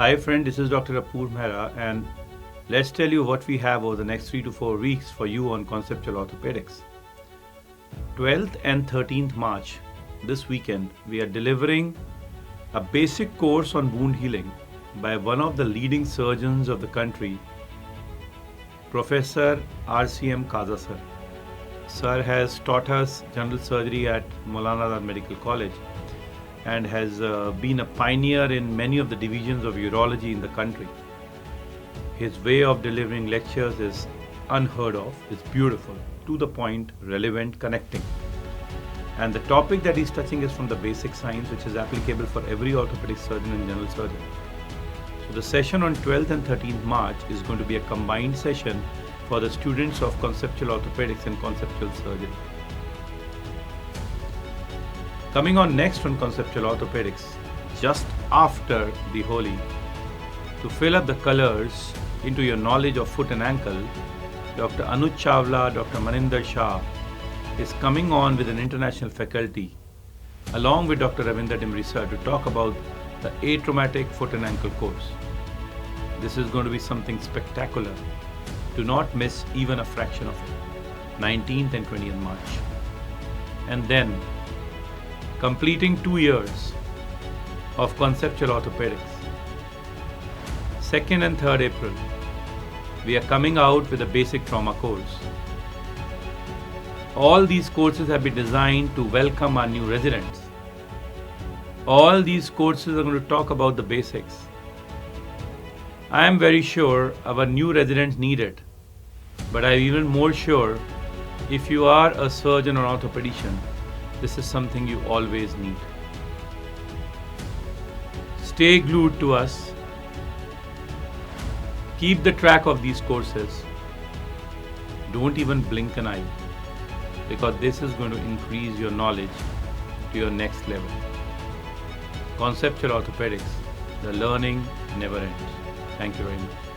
Hi friend, this is Dr. Apoor Mehra and let's tell you what we have over the next 3 to 4 weeks for you on Conceptual Orthopedics. 12th and 13th March, this weekend, we are delivering a basic course on wound healing by one of the leading surgeons of the country, Professor RCM Kaza sir. Sir has taught us general surgery at Maulana Azad Medical College and has been a pioneer in many of the divisions of urology in the country. His way of delivering lectures is unheard of, it's beautiful, to the point, relevant, connecting. And the topic that he's touching is from the basic science, which is applicable for every orthopedic surgeon and general surgeon. So the session on 12th and 13th March is going to be a combined session for the students of Conceptual Orthopedics and Conceptual Surgery. Coming on next on Conceptual Orthopedics, just after the Holi, to fill up the colors into your knowledge of foot and ankle, Dr. Anuj Chawla, Dr. Maninder Shah is coming on with an international faculty along with Dr. Ravinder Dimri to talk about the atraumatic foot and ankle course. This is going to be something spectacular. Do not miss even a fraction of it. 19th and 20th March. And then, completing 2 years of Conceptual Orthopedics, 2nd and 3rd April, we are coming out with a basic trauma course. All these courses have been designed to welcome our new residents. All these courses are going to talk about the basics. I am very sure our new residents need it, but I am even more sure if you are a surgeon or orthopedician, this is something you always need. Stay glued to us. Keep the track of these courses. Don't even blink an eye, because this is going to increase your knowledge to your next level. Conceptual Orthopedics, the learning never ends. Thank you very much.